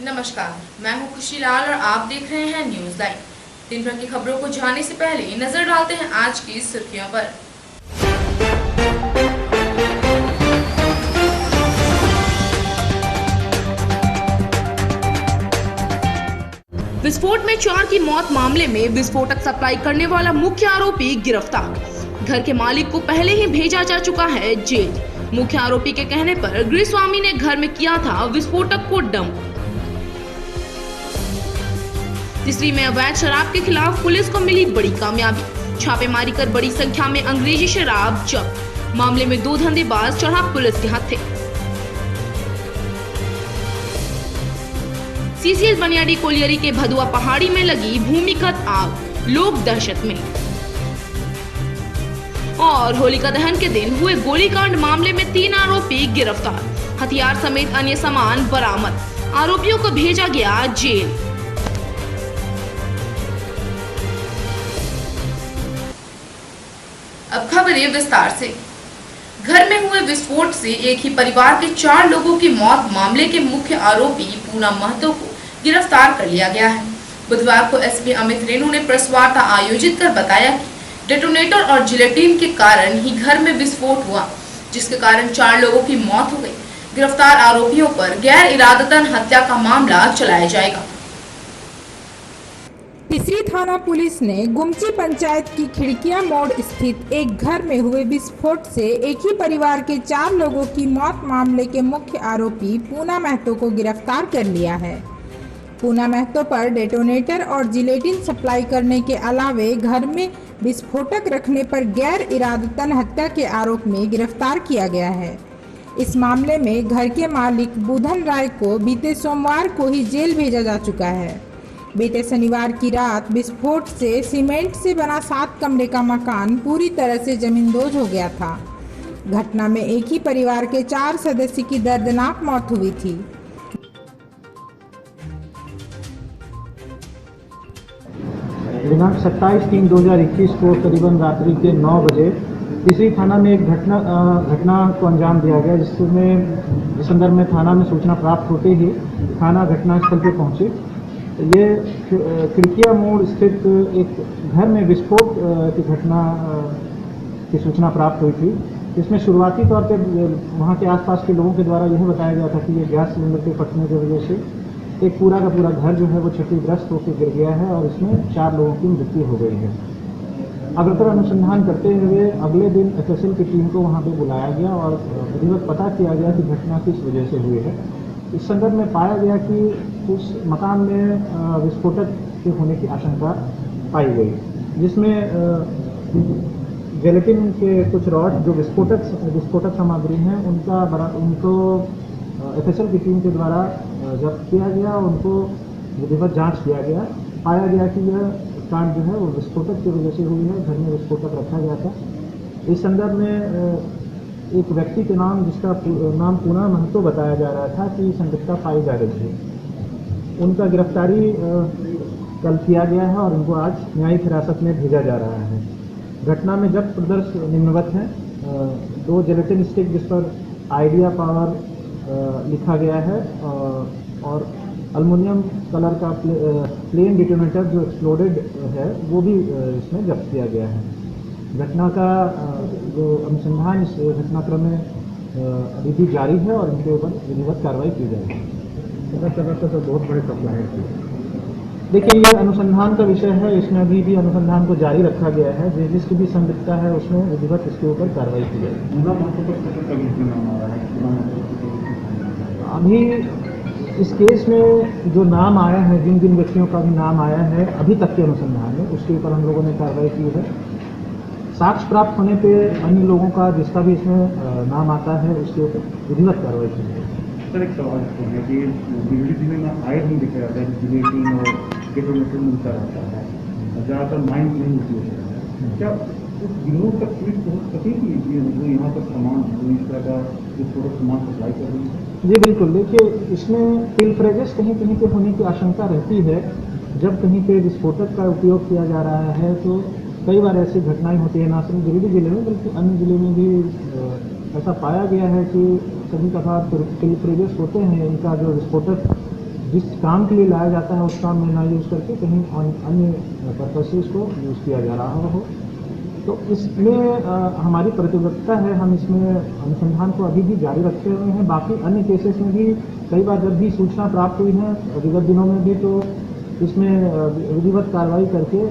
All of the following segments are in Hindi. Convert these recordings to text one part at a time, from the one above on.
नमस्कार, मैं हूं खुशी लाल और आप देख रहे हैं न्यूज लाइव। दिन भर की खबरों को जानने से पहले नजर डालते हैं आज की सुर्खियों पर। विस्फोट में 4 की मौत मामले में विस्फोटक सप्लाई करने वाला मुख्य आरोपी गिरफ्तार। घर के मालिक को पहले ही भेजा जा चुका है जेल। मुख्य आरोपी के कहने पर गृहस्वामी ने घर में किया था विस्फोटक को डंप। तीसरी में अवैध शराब के खिलाफ पुलिस को मिली बड़ी कामयाबी। छापेमारी कर बड़ी संख्या में अंग्रेजी शराब जब्त। मामले में 2 धंधेबाज चढ़ा पुलिस के हत्थे। सीसीएल बनियाडी कोलियरी के भदुआ पहाड़ी में लगी भूमिगत आग, लोग दहशत में। और होलिका दहन के दिन हुए गोलीकांड मामले में 3 आरोपी गिरफ्तार। हथियार समेत अन्य सामान बरामद। आरोपियों को भेजा गया जेल। अब खबरें विस्तार से। घर में हुए विस्फोट से एक ही परिवार के 4 लोगों की मौत मामले के मुख्य आरोपी पूनम महतो को गिरफ्तार कर लिया गया है। बुधवार को एसपी अमित रेणु ने प्रेस वार्ता आयोजित कर बताया कि डेटोनेटर और जिलेटिन के कारण ही घर में विस्फोट हुआ, जिसके कारण 4 लोगों की मौत हो गई। गिरफ्तार आरोपियों पर गैर इरादतन हत्या का मामला चलाया जाएगा। तीसरी थाना पुलिस ने गुमची पंचायत की खिड़किया मोड़ स्थित एक घर में हुए विस्फोट से एक ही परिवार के 4 लोगों की मौत मामले के मुख्य आरोपी पूनम महतो को गिरफ्तार कर लिया है। पूनम महतो पर डेटोनेटर और जिलेटिन सप्लाई करने के अलावे घर में विस्फोटक रखने पर गैर इरादतन हत्या के आरोप में गिरफ्तार किया गया है। इस मामले में घर के मालिक बुधन राय को बीते सोमवार को ही जेल भेजा जा चुका है। बीते शनिवार की रात विस्फोट से सीमेंट से बना 7 कमरे का मकान पूरी तरह से जमींदोज हो गया था। घटना में एक ही परिवार के 4 सदस्य की दर्दनाक मौत हुई थी। दिनांक 27/3/2021 को करीबन रात्रि के 9 बजे तीसरी थाना में एक घटना को अंजाम दिया गया, जिस संदर्भ में थाना में सूचना प्राप्त होते ही थाना घटनास्थल पर पहुंचे। ये खिड़किया मोड़ स्थित एक घर में विस्फोट की घटना की सूचना प्राप्त हुई थी, जिसमें शुरुआती तौर पर वहाँ के आसपास के लोगों के द्वारा यह बताया गया था कि ये गैस सिलेंडर के फटने की वजह से एक पूरा का पूरा घर जो है वो क्षतिग्रस्त होकर गिर गया है और इसमें 4 लोगों की मृत्यु हो गई है। अग्रतर अनुसंधान करते हुए अगले दिन एफएसएल की टीम को वहाँ पर बुलाया गया और विधिवत पता किया गया कि घटना किस वजह से हुई है। इस संदर्भ में पाया गया कि उस मकान में विस्फोटक के होने की आशंका पाई गई, जिसमें जेलेटिन के कुछ रॉड जो विस्फोटक सामग्री हैं उनको एफएसएल की टीम के द्वारा जब्त किया गया। उनको विधिवत जांच किया गया। पाया गया कि यह कांड जो है वो विस्फोटक की वजह से हुई है। घर में विस्फोटक रखा गया था। इस संदर्भ में एक व्यक्ति के नाम, जिसका नाम पूनम महतो बताया जा रहा था, कि संदिग्धता पाई जा रही थी। उनका गिरफ्तारी कल किया गया है और उनको आज न्यायिक हिरासत में भेजा जा रहा है। घटना में जब्त प्रदर्श निम्नवत हैं। 2 जिलेटिन स्टिक जिस पर आइडिया पावर लिखा गया है और एल्युमिनियम कलर का प्लेन डिटोनेटर जो एक्सप्लोडेड है वो भी इसमें जब्त किया गया है। घटना का जो अनुसंधान इस घटनाक्रम में अभी भी जारी है और इनके ऊपर विधिवत कार्रवाई की जाएगी। तो बहुत बड़े सप्लायर थे। देखिए, ये अनुसंधान का विषय है, इसमें अभी भी अनुसंधान को जारी रखा गया है। जिसकी भी संदिग्धता है उसमें विधिवत इसके ऊपर कार्रवाई की जाएगी। अभी इस केस में जो नाम आया है, जिन व्यक्तियों का भी नाम आया है अभी तक के अनुसंधान में, उसके ऊपर हम लोगों ने कार्रवाई की है। साक्ष्य प्राप्त होने पे अन्य लोगों का जिसका भी इसमें नाम आता है उसके ऊपर विधिवत कार्रवाई की जाएगी। सर, एक सवाल है कि बिजली जिले में आए नहीं दिखा जाता है, जिलेटिन और डेटोनेटर मिलता रहता है, ज़्यादातर माइंड नहीं होती है। क्या कुछ दिनों तक पुलिस बहुत सटीक लीजिए जो यहाँ पर सामान इस तरह का जो थोड़ा सामान सप्लाई कर रही है? जी बिल्कुल। देखिए, इसमें पिलफ्रेजेस कहीं कहीं पे होने की आशंका रहती है। जब कहीं पे विस्फोटक का उपयोग किया जा रहा है तो कई बार ऐसी घटनाएं होती है, ना सिर्फ गिरिडीह जिले में बल्कि अन्य जिले में भी ऐसा पाया गया है कि कभी कभार पिलफ्रेजेस होते हैं। इनका जो विस्फोटक जिस काम के लिए लाया जाता है उस काम में ना यूज़ करके कहीं अन्य पर्पसेस को यूज़ किया जा रहा हो। तो इसमें हमारी प्रतिबद्धता है, हम इसमें अनुसंधान को अभी भी जारी रखे हुए हैं। बाकी अन्य केसेस में भी कई बार जब भी सूचना प्राप्त हुई है विगत दिनों में भी, तो इसमें विधिवत कार्रवाई करके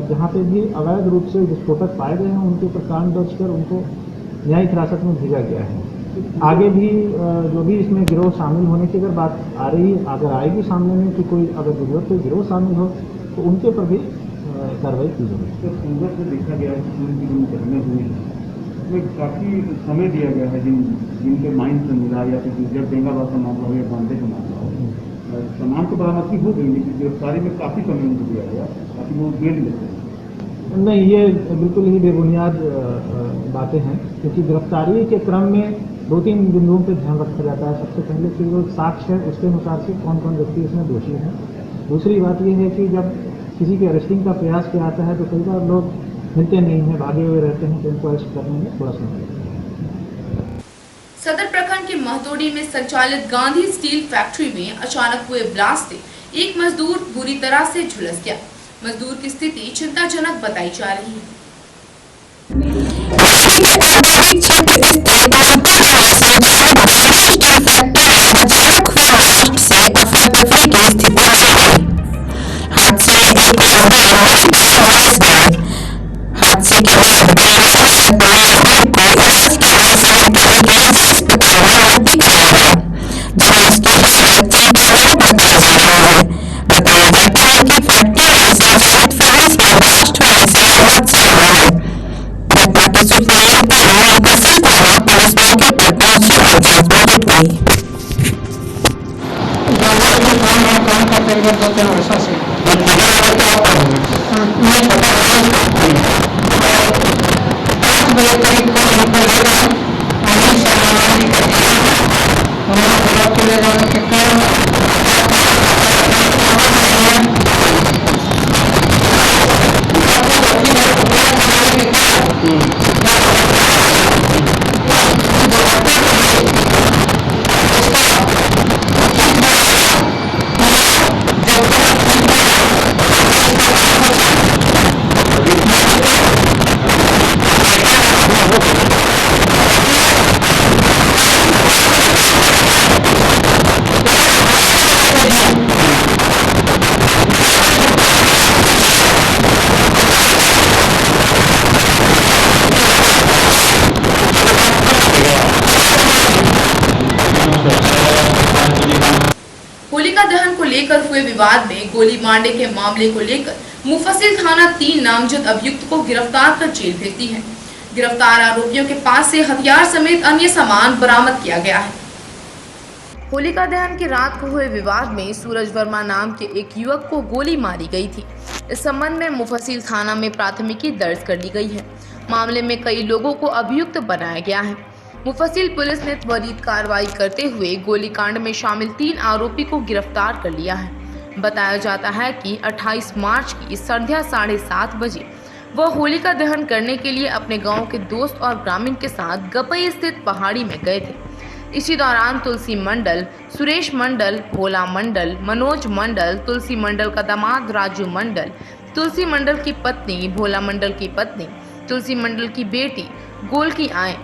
जहाँ पे भी अवैध रूप से विस्फोटक पाए गए हैं उनके ऊपर कांड दर्ज कर उनको न्यायिक हिरासत में भेजा गया है। आगे भी जो भी इसमें गिरोह शामिल होने की अगर बात अगर आएगी सामने में कि कोई अगर जरूरत कोई गिरोह शामिल हो तो उनके ऊपर भी कार्रवाई की जाएगी। तो सूरत में देखा गया है कि उनकी जो घटना हुई है उसमें काफ़ी समय दिया गया है जिनके माइंड से मिला या फिर जब बेंगाबाद का मामला हो या बांधे का मामला हो, सामान तो बरामदगी हो गई लेकिन गिरफ्तारी में काफ़ी समय उनको दिया गया ताकि वो जेल लेते हैं। नहीं, ये बिल्कुल ही बेबुनियाद बातें हैं, क्योंकि गिरफ्तारी के क्रम में 2-3 बिंदुओं पर ध्यान रखा जाता है। सबसे पहले कि जो साक्ष्य है उसके अनुसार से कौन कौन व्यक्ति इसमें दोषी हैं। दूसरी बात यह है कि जब किसी के अरेस्टिंग का प्रयास किया जाता है तो कई बार लोग मिलते नहीं हैं, भागे हुए रहते हैं, तो उनको अरेस्ट करने में थोड़ा समय लगता है। सदर प्रखंड के महतोड़ी में संचालित गांधी स्टील फैक्ट्री में अचानक हुए ब्लास्ट से एक मजदूर बुरी तरह से झुलस गया। मजदूर की स्थिति चिंताजनक बताई जा रही है। होलिका दहन को लेकर हुए विवाद में गोली मारने के मामले को लेकर मुफस्सिल थाना 3 नामजद अभियुक्त को गिरफ्तार कर जेल भेज दी है। गिरफ्तार आरोपियों के पास से हथियार समेत अन्य सामान बरामद किया गया है। होलिका दहन की रात को हुए विवाद में सूरज वर्मा नाम के एक युवक को गोली मारी गई थी। इस संबंध में मुफस्सिल थाना में प्राथमिकी दर्ज कर ली गई है। मामले में कई लोगों को अभियुक्त बनाया गया है। मुफस्सिल पुलिस ने त्वरित कार्रवाई करते हुए गोलीकांड में शामिल 3 आरोपी को गिरफ्तार कर लिया है। बताया जाता है कि 28 मार्च की संध्या 7:30 बजे वह होलिका दहन करने के लिए अपने गांव के दोस्त और ग्रामीण के साथ गपई स्थित पहाड़ी में गए थे। इसी दौरान तुलसी मंडल, सुरेश मंडल, भोला मंडल, मनोज मंडल, तुलसी मंडल का दामाद राजू मंडल, तुलसी मंडल की पत्नी, भोला मंडल की पत्नी, तुलसी मंडल की बेटी गोलकी आए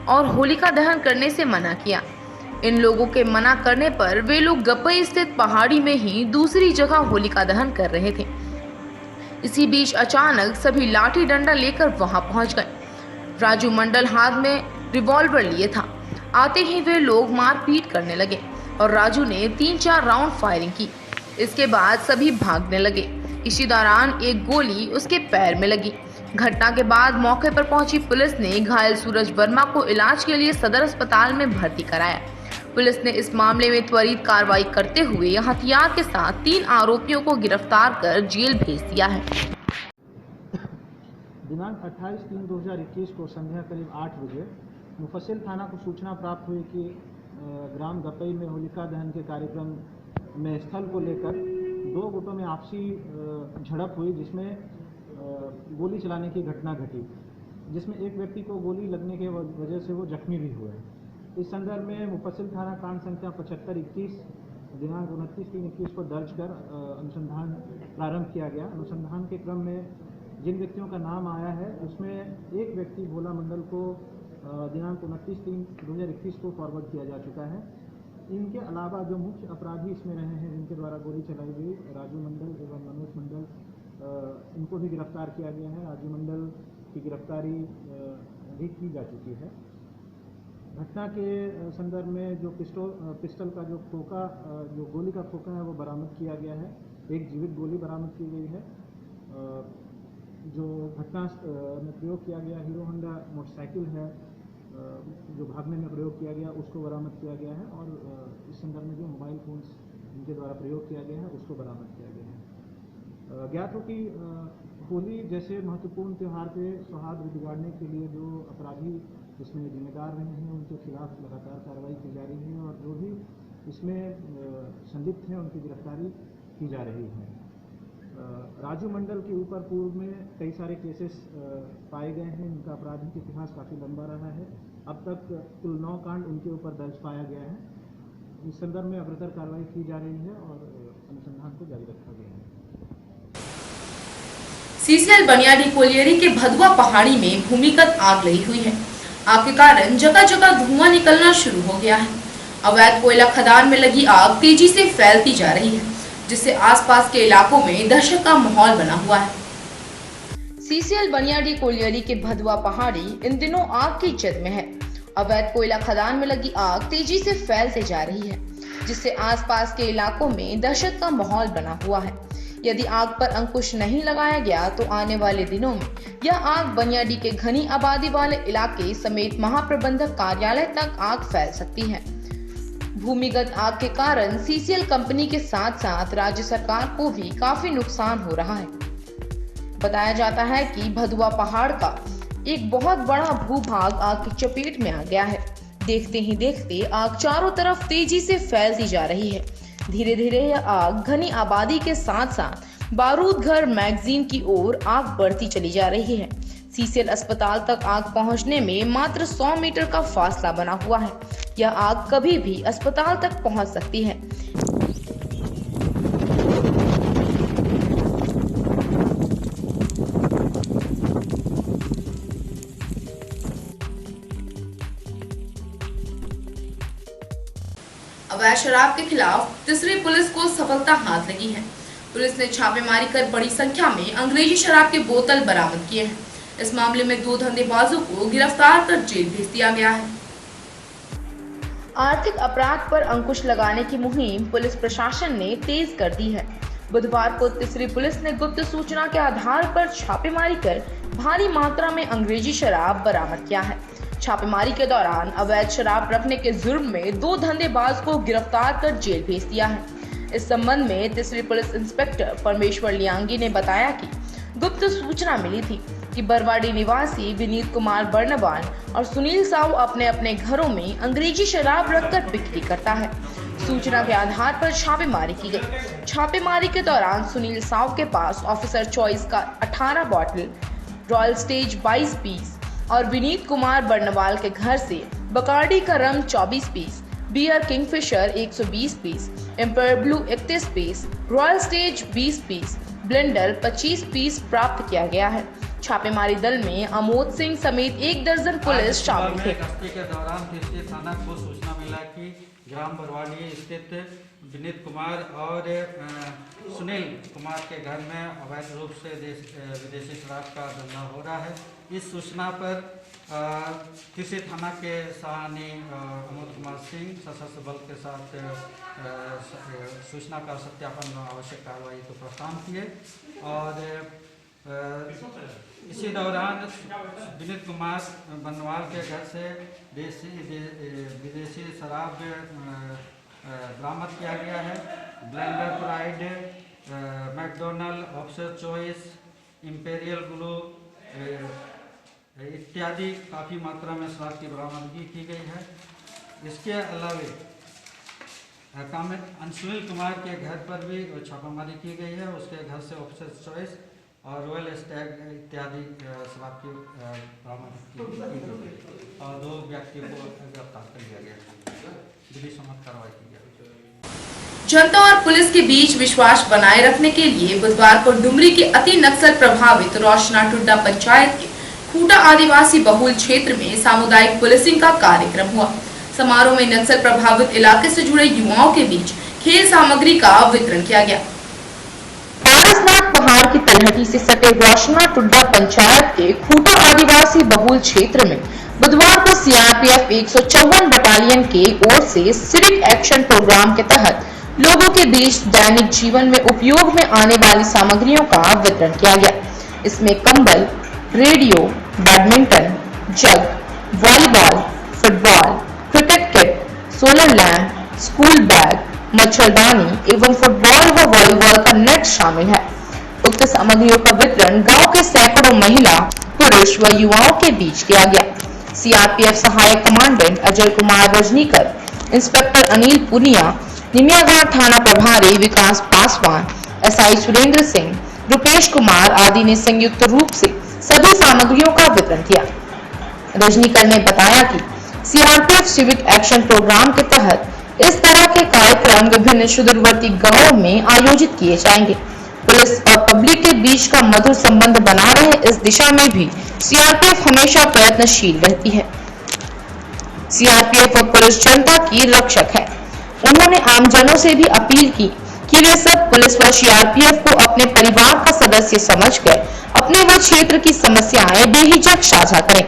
और होलिका दहन करने से मना किया। इन लोगों के मना करने पर वे लोग गपई स्थित पहाड़ी में ही दूसरी जगह होलिका दहन कर रहे थे। इसी बीच अचानक सभी लाठी डंडा लेकर वहां पहुंच गए। राजू मंडल हाथ में रिवॉल्वर लिए था। आते ही वे लोग मारपीट करने लगे और राजू ने 3-4 राउंड फायरिंग की। इसके बाद सभी भागने लगे। इसी दौरान एक गोली उसके पैर में लगी। घटना के बाद मौके पर पहुंची पुलिस ने घायल सूरज वर्मा को इलाज के लिए सदर अस्पताल में भर्ती कराया। पुलिस ने इस मामले में त्वरित कार्रवाई करते हुए हथियार के साथ 3 आरोपियों को गिरफ्तार कर जेल भेज दिया है। दिनांक 28/3/2021 को संध्या करीब 8 बजे मुफस्सिल थाना को सूचना प्राप्त हुई कि ग्राम गपई में होलिका दहन के कार्यक्रम में स्थल को लेकर 2 गुटों में आपसी झड़प हुई, जिसमें गोली चलाने की घटना घटी, जिसमें एक व्यक्ति को गोली लगने की वजह से वो जख्मी भी हुए। इस संदर्भ में मुफस्सिल थाना कांड संख्या 75-21 दिनांक 29/3/21 को दर्ज कर अनुसंधान प्रारंभ किया गया। अनुसंधान के क्रम में जिन व्यक्तियों का नाम आया है उसमें एक व्यक्ति भोला मंडल को दिनांक 29/3/2021 को फॉरवर्ड किया जा चुका है। इनके अलावा जो मुख्य अपराधी इसमें रहे हैं जिनके द्वारा गोली चलाई गई, राजू मंडल एवं मनोज मंडल, इनको भी गिरफ्तार किया गया है। राजू मंडल की गिरफ्तारी भी की जा चुकी है। घटना के संदर्भ में जो पिस्टल का जो खोखा, जो गोली का खोखा है वो बरामद किया गया है। एक जीवित गोली बरामद की गई है। जो घटना में प्रयोग किया गया हीरो होंडा मोटरसाइकिल है जो भागने में प्रयोग किया गया उसको बरामद किया गया है, और इस संदर्भ में जो मोबाइल फोन्स इनके द्वारा प्रयोग किया गया है उसको बरामद किया गया है। ज्ञात हो कि होली जैसे महत्वपूर्ण त्यौहार पे सौहार्द बिगाड़ने के लिए जो अपराधी इसमें जिम्मेदार रहे हैं उनके खिलाफ लगातार कार्रवाई की जा रही है, और जो भी इसमें संलिप्त हैं उनकी गिरफ्तारी की जा रही है। राजू मंडल के ऊपर पूर्व में कई सारे केसेस पाए गए हैं। इनका आपराधिक इतिहास काफ़ी लंबा रहा है। अब तक कुल 9 कांड उनके ऊपर दर्ज पाया गया है। इस संदर्भ में अग्रतर कार्रवाई की जा रही है और अनुसंधान को जारी रखा गया है। सीसीएल बनियाडी कोलियरी के भदुआ पहाड़ी में भूमिगत आग लगी हुई है। आग के कारण जगह जगह धुआं निकलना शुरू हो गया है। अवैध कोयला खदान में लगी आग तेजी से फैलती जा रही है, जिससे आसपास के इलाकों में दहशत का माहौल बना हुआ है। सीसीएल बनियाडी कोलियरी के भदुआ पहाड़ी इन दिनों आग की जद में है। अवैध कोयला खदान में लगी आग तेजी से फैलते जा रही है, जिससे आसपास के इलाकों में दहशत का माहौल बना हुआ है। यदि आग पर अंकुश नहीं लगाया गया तो आने वाले दिनों में यह आग बनियाडी के घनी आबादी वाले इलाके समेत महाप्रबंधक कार्यालय तक आग फैल सकती है। भूमिगत आग के कारण सीसीएल कंपनी के साथ साथ राज्य सरकार को भी काफी नुकसान हो रहा है। बताया जाता है कि भदुआ पहाड़ का एक बहुत बड़ा भूभाग आग की चपेट में आ गया है। देखते ही देखते आग चारों तरफ तेजी से फैलती जा रही है। धीरे धीरे यह आग घनी आबादी के साथ साथ बारूद घर मैगजीन की ओर आग बढ़ती चली जा रही है। सीसीएल अस्पताल तक आग पहुंचने में मात्र 100 मीटर का फासला बना हुआ है। यह आग कभी भी अस्पताल तक पहुंच सकती है। अवैध शराब के खिलाफ तीसरी पुलिस को सफलता हाथ लगी है। पुलिस ने छापेमारी कर बड़ी संख्या में अंग्रेजी शराब के बोतल बरामद किए हैं। इस मामले में 2 धंधेबाजों को गिरफ्तार कर जेल भेज दिया गया है। आर्थिक अपराध पर अंकुश लगाने की मुहिम पुलिस प्रशासन ने तेज कर दी है। बुधवार को तीसरी पुलिस ने गुप्त सूचना के आधार पर छापेमारी कर भारी मात्रा में अंग्रेजी शराब बरामद किया है। छापेमारी के दौरान अवैध शराब रखने के जुर्म में 2 धंधेबाज को गिरफ्तार कर जेल भेज दिया है। इस संबंध में तीसरी पुलिस इंस्पेक्टर परमेश्वर लियांगी ने बताया कि गुप्त सूचना मिली थी कि बरवाडी निवासी विनीत कुमार बर्नवाल और सुनील साहू अपने अपने घरों में अंग्रेजी शराब रखकर बिक्री करता है। सूचना के आधार पर छापेमारी की गई। छापेमारी के दौरान सुनील साहू के पास ऑफिसर चॉइस का 18 बॉटल, रॉयल स्टेज 22 पीस और विनीत कुमार बर्नवाल के घर से बकार्डी का rum 24 piece, beer Kingfisher 120 piece, Empire Blue 31 piece, Royal Stag 20 piece, Blender 25 piece प्राप्त किया गया है। छापेमारी दल में अमोद सिंह समेत 1 दर्जन पुलिस शामिल थे। गश्ती के दौरान तीसरी थाना को सूचना मिला कि ग्राम बरवाड़ी स्थित विनीत कुमार और सुनील कुमार के घर में अवैध रूप से विदेशी शराब का धंधा हो रहा है। इस सूचना पर तीसरी थाना के सहानी अमोद कुमार सिंह सशस्त्र बल के साथ सूचना का सत्यापन आवश्यक कार्रवाई को प्रस्थान किए और इसी दौरान विनीत कुमार बनवाल के घर से विदेशी शराब बरामद किया गया है। Blender pride, McDonald, officer choice, imperial blue इत्यादि काफ़ी मात्रा में शराब की बरामदगी की गई है। इसके अलावे सुनील कुमार के घर पर भी छापामारी की गई है। उसके घर से ऑफिसर चॉइस और रॉयल स्टैग इत्यादि शराब की बरामदगी की गई और 2 व्यक्तियों को गिरफ्तार कर लिया गया है। पुलिस समझ कार्रवाई की गई। जनता और पुलिस के बीच विश्वास बनाए रखने के लिए बुधवार को डुमरी के अति नक्सल प्रभावित रोशना टुड्डा पंचायत के खूटा आदिवासी बहुल क्षेत्र में सामुदायिक पुलिसिंग का कार्यक्रम हुआ। समारोह में नक्सल प्रभावित इलाके से जुड़े युवाओं के बीच खेल सामग्री का वितरण किया गया। पारसनाथ पहाड़ की तलहटी से सटे रोशना टुड्डा पंचायत के खूटा आदिवासी बहुल क्षेत्र में बुधवार को सीआरपीएफ 154 बटालियन की ओर से सिविक एक्शन प्रोग्राम के तहत लोगों के बीच दैनिक जीवन में उपयोग में आने वाली सामग्रियों का वितरण किया गया। इसमें कंबल, radio, badminton, jug, volleyball, football, cricket kit, solar lamp, school bag, मच्छरदानी एवं फुटबॉल व वॉलीबॉल का नेट शामिल है। उक्त सामग्रियों का वितरण गांव के सैकड़ों महिला, पुरुष व युवाओं के बीच किया गया। सीआरपीएफ सहायक कमांडेंट अजय कुमार रजनीकर, इंस्पेक्टर अनिल पुनिया, निमियाघाट थाना प्रभारी विकास पासवान, एसआई सुरेंद्र सिंह, रुपेश कुमार आदि ने संयुक्त रूप से सभी सामग्रियों का वितरण किया। रजनीकर ने बताया कि सीआरपीएफ सिविक एक्शन प्रोग्राम के तहत इस तरह के कार्यक्रम विभिन्न सुदूरवर्ती गांवों में आयोजित किए जाएंगे। पुलिस और पब्लिक के बीच का मधुर संबंध बना रहे इस दिशा में भी सीआरपीएफ हमेशा प्रयत्नशील रहती है। सीआरपीएफ और पुलिस जनता की रक्षक है। उन्होंने आमजनों से भी अपील की कि वे सब पुलिस व सीआरपीएफ को अपने परिवार का सदस्य समझकर अपने व क्षेत्र की समस्याएं बेहिचक साझा करें।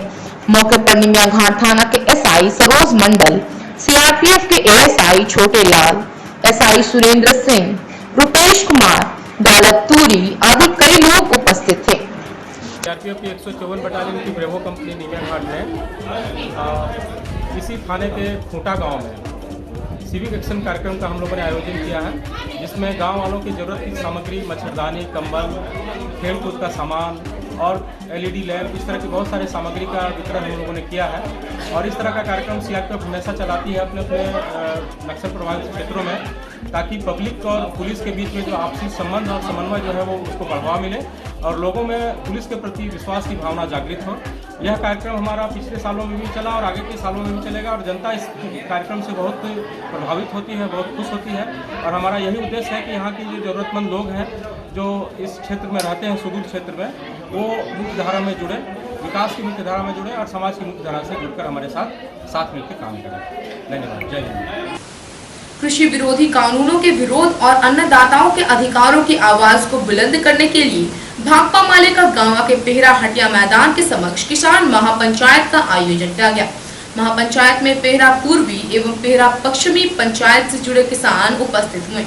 मौके पर निमियाघाट थाना के एसआई सरोज मंडल, सीआरपीएफ के एएसआई छोटे लाल, एसआई सुरेंद्र सिंह, रुपेश कुमार, दौलत तूरी आदि कई लोग उपस्थित थे। सीआरपीएफ की 154 बटालियन की ब्रेवो कंपनी निमियाघाट ने इसी थाने के खूटा गांव में सिविक एक्शन कार्यक्रम का हम लोगों ने आयोजन किया है, जिसमें गांव वालों की जरूरत की सामग्री, मच्छरदानी, कंबल, खेलकूद का सामान और एलईडी लैंप, इस तरह की बहुत सारी सामग्री का वितरण हम लोगों ने किया है। और इस तरह का कार्यक्रम सीआरपीएफ हमेशा चलाती है अपने अपने नक्सल प्रभावित क्षेत्रों में, ताकि पब्लिक और पुलिस के बीच में जो आपसी संबंध और समन्वय जो है वो उसको बढ़ावा मिले और लोगों में पुलिस के प्रति विश्वास की भावना जागृत हो। यह कार्यक्रम हमारा पिछले सालों में भी चला और आगे के सालों में भी चलेगा और जनता इस कार्यक्रम से बहुत प्रभावित होती है, बहुत खुश होती है। और हमारा यही उद्देश्य है कि यहाँ के जो ज़रूरतमंद लोग हैं जो इस क्षेत्र में रहते हैं, सुदूर क्षेत्र में, वो मुख्य धारा में जुड़े, विकास की मुख्य धारा में जुड़े और समाज की मुख्य धारा से जुड़कर हमारे साथ मिलकर काम करें। धन्यवाद। जय हिंद। कृषि विरोधी कानूनों के विरोध और अन्नदाताओं के अधिकारों की आवाज को बुलंद करने के लिए भाकपा माले का गांव के पेहरा हटिया मैदान के समक्ष किसान महापंचायत का आयोजन किया गया। महापंचायत में पेहरा पूर्वी एवं पेहरा पश्चिमी पंचायत से जुड़े किसान उपस्थित हुए।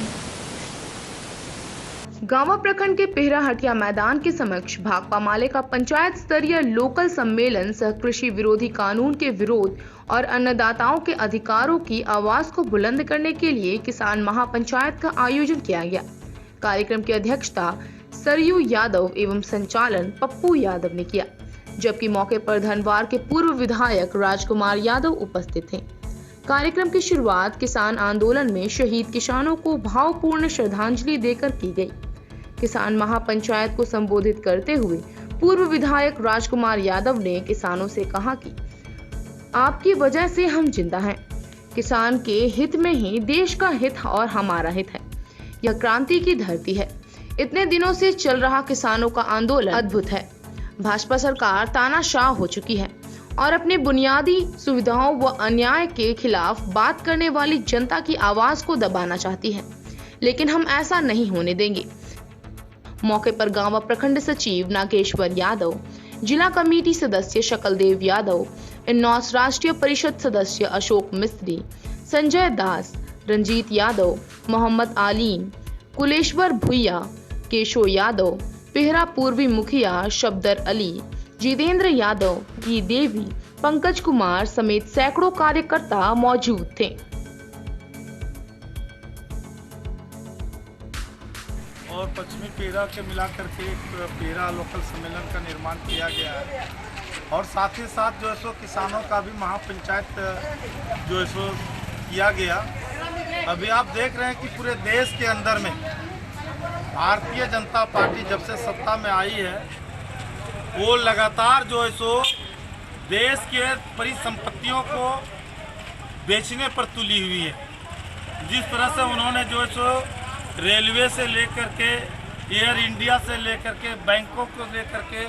गांवा प्रखंड के पेहरा हटिया मैदान के समक्ष भाकपा माले का पंचायत स्तरीय लोकल सम्मेलन सह कृषि विरोधी कानून के विरोध और अन्नदाताओं के अधिकारों की आवाज को बुलंद करने के लिए किसान महापंचायत का आयोजन किया गया। कार्यक्रम की अध्यक्षता सरयू यादव एवं संचालन पप्पू यादव ने किया, जबकि मौके पर धनवार के पूर्व विधायक राजकुमार यादव उपस्थित थे। कार्यक्रम की शुरुआत किसान आंदोलन में शहीद किसानों को भावपूर्ण श्रद्धांजलि देकर की गई। किसान महापंचायत को संबोधित करते हुए पूर्व विधायक राजकुमार यादव ने किसानों से कहा कि आपकी वजह से हम जिंदा हैं। किसान के हित में ही देश का हित और हमारा हित है। यह क्रांति की धरती है। इतने दिनों से चल रहा किसानों का आंदोलन अद्भुत है। भाजपा सरकार तानाशाह हो चुकी है और अपने बुनियादी सुविधाओं व अन्याय के खिलाफ बात करने वाली जनता की आवाज को दबाना चाहती है, लेकिन हम ऐसा नहीं होने देंगे। मौके पर गांवा प्रखंड सचिव नागेश्वर यादव, जिला कमेटी सदस्य शकलदेव यादव, इन्नौस राष्ट्रीय परिषद सदस्य अशोक मिस्त्री, संजय दास, रंजीत यादव, मोहम्मद आलीम, कुलेश्वर भुइया, केशो यादव, पेहरा पूर्वी मुखिया शब्दर अली, जितेंद्र यादव, की देवी, पंकज कुमार समेत सैकड़ों कार्यकर्ता मौजूद थे। और पश्चिमी पेहरा के मिलाकर के एक पेहरा लोकल सम्मेलन का निर्माण किया गया है और साथ ही साथ जो है सो किसानों का भी महापंचायत जो है सो किया गया। अभी आप देख रहे हैं कि पूरे देश के अंदर में भारतीय जनता पार्टी जब से सत्ता में आई है वो लगातार जो है सो देश के परिसंपत्तियों को बेचने पर तुली हुई है जिस तरह से उन्होंने जो है सो रेलवे से लेकर के एयर इंडिया से लेकर के बैंकों को लेकर के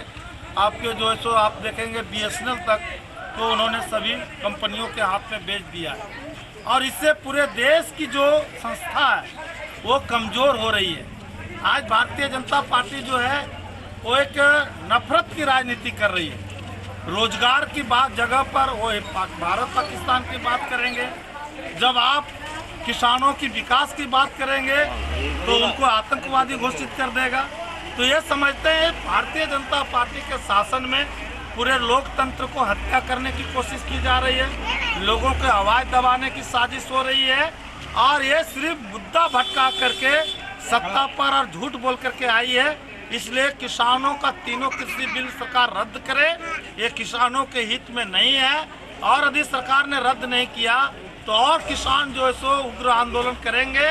आपके जो है सो आप देखेंगे BSNL तक तो उन्होंने सभी कंपनियों के हाथ में बेच दिया है और इससे पूरे देश की जो संस्था है वो कमज़ोर हो रही है। आज भारतीय जनता पार्टी जो है वो एक नफरत की राजनीति कर रही है। रोजगार की बात जगह पर वो भारत पाकिस्तान की बात करेंगे, जब आप किसानों की विकास की बात करेंगे तो उनको आतंकवादी घोषित कर देगा। तो ये समझते हैं भारतीय जनता पार्टी के शासन में पूरे लोकतंत्र को हत्या करने की कोशिश की जा रही है, लोगों के आवाज़ दबाने की साजिश हो रही है और ये सिर्फ मुद्दा भटका करके सत्ता पर और झूठ बोल करके आई है। इसलिए किसानों का तीनों कृषि बिल सरकार रद्द करे, ये किसानों के हित में नहीं है और यदि सरकार ने रद्द नहीं किया तो और किसान जो है सो उग्र आंदोलन करेंगे।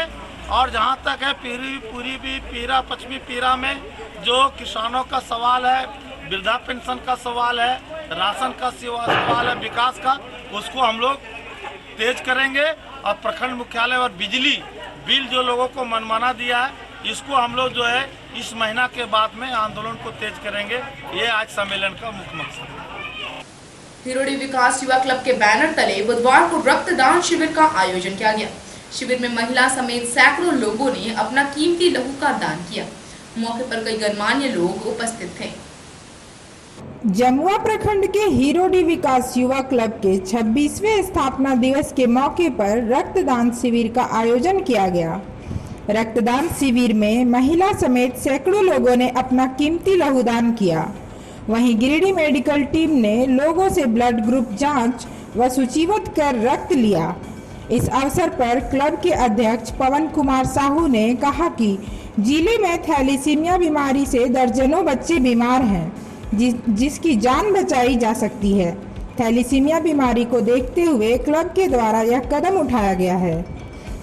और जहाँ तक है पूरी पीरा पश्चिमी पीरा में जो किसानों का सवाल है, वृद्धा पेंशन का सवाल है, राशन का सवाल है, विकास का, उसको हम लोग तेज करेंगे और प्रखंड मुख्यालय और बिजली बिल जो लोगों को मनमाना दिया है इसको हम लोग जो है इस महीना के बाद में आंदोलन को तेज करेंगे। ये आज सम्मेलन का मुख्य मकसद है। हिरोडी विकास युवा क्लब के बैनर तले बुधवार को रक्तदान शिविर का आयोजन किया गया। शिविर में महिला समेत सैकड़ों लोगों ने अपना कीमती लहू का दान किया। मौके पर कई गणमान्य लोग उपस्थित थे। जमुआ प्रखंड के हिरोडी विकास युवा क्लब के 26वें स्थापना दिवस के मौके पर रक्तदान शिविर का आयोजन किया गया। रक्तदान शिविर में महिला समेत सैकड़ों लोगों ने अपना कीमती लहूदान किया। वहीं गिरिडीह मेडिकल टीम ने लोगों से ब्लड ग्रुप जांच व सूचीबद्ध कर रक्त लिया। इस अवसर पर क्लब के अध्यक्ष पवन कुमार साहू ने कहा कि जिले में थैलीसीमिया बीमारी से दर्जनों बच्चे बीमार हैं, जिसकी जान बचाई जा सकती है। थैलीसीमिया बीमारी को देखते हुए क्लब के द्वारा यह कदम उठाया गया है।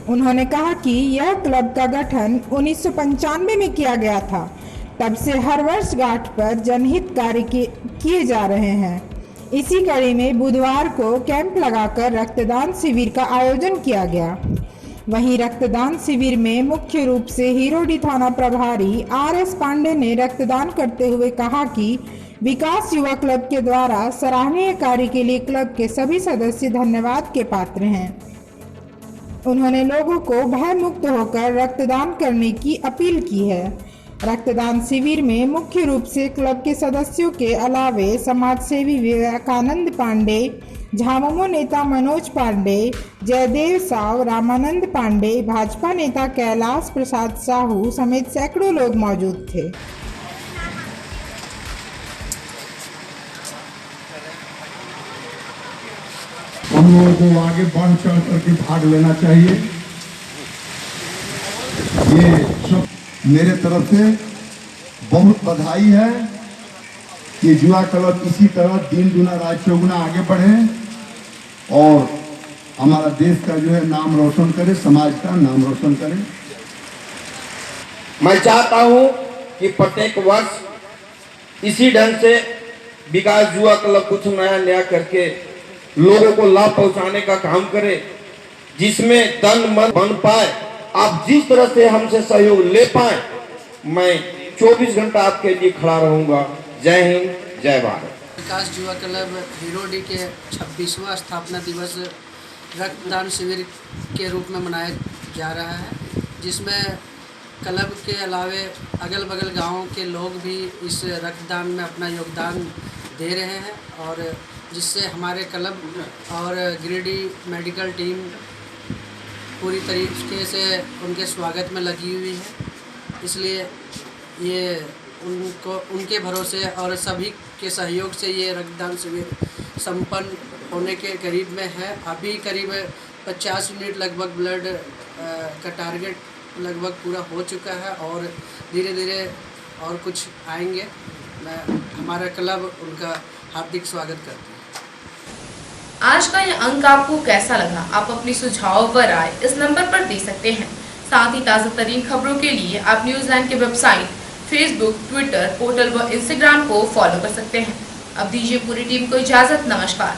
उन्होंने कहा कि यह क्लब का गठन 1995 में किया गया था। तब से हर वर्ष घाट पर जनहित कार्य किए जा रहे हैं। इसी कड़ी में बुधवार को कैंप लगाकर रक्तदान शिविर का आयोजन किया गया। वहीं रक्तदान शिविर में मुख्य रूप से हिरोडी थाना प्रभारी RS पांडे ने रक्तदान करते हुए कहा कि विकास युवा क्लब के द्वारा सराहनीय कार्य के लिए क्लब के सभी सदस्य धन्यवाद के पात्र हैं। उन्होंने लोगों को भय मुक्त होकर रक्तदान करने की अपील की है। रक्तदान शिविर में मुख्य रूप से क्लब के सदस्यों के अलावे समाजसेवी विवेकानंद पांडे, झामुमो नेता मनोज पांडे, जयदेव साव, रामानंद पांडे, भाजपा नेता कैलाश प्रसाद साहू समेत सैकड़ों लोग मौजूद थे। हम लोगों को आगे बढ़ चढ़ करके भाग लेना चाहिए। ये सब मेरे तरफ से बहुत बधाई है कि युवा क्लब इसी तरह दिन दुना रात चौगुना आगे बढ़े और हमारा देश का जो है नाम रोशन करे, समाज का नाम रोशन करे। मैं चाहता हूं कि प्रत्येक वर्ष इसी ढंग से विकास युवा क्लब कुछ नया करके लोगों को लाभ पहुंचाने का काम करे, जिसमें तन मन बन पाए। आप जिस तरह से हमसे सहयोग ले पाए, मैं 24 घंटा आपके लिए खड़ा रहूंगा। जय हिंद, जय भारत। विकास युवा क्लब हिरोडी के 26वां स्थापना दिवस रक्तदान शिविर के रूप में मनाया जा रहा है, जिसमें क्लब के अलावे अगल बगल गांवों के लोग भी इस रक्तदान में अपना योगदान दे रहे हैं और जिससे हमारे क्लब और गिरिडीह मेडिकल टीम पूरी तरीके से उनके स्वागत में लगी हुई है। इसलिए ये उनके भरोसे और सभी के सहयोग से ये रक्तदान शिविर संपन्न होने के करीब में है। अभी करीब 50 मिनट लगभग ब्लड का टारगेट लगभग पूरा हो चुका है और धीरे धीरे और कुछ आएंगे। हमारा क्लब उनका हार्दिक स्वागत करता है। आज का यह अंक आपको कैसा लगा? आप अपनी सुझाव व राय इस नंबर पर दे सकते हैं। साथ ही ताज़ा तरीन खबरों के लिए आप न्यूज़लैंड के वेबसाइट, फेसबुक, ट्विटर, पोर्टल व इंस्टाग्राम को फॉलो कर सकते हैं। अब दीजिए पूरी टीम को इजाजत। नमस्कार।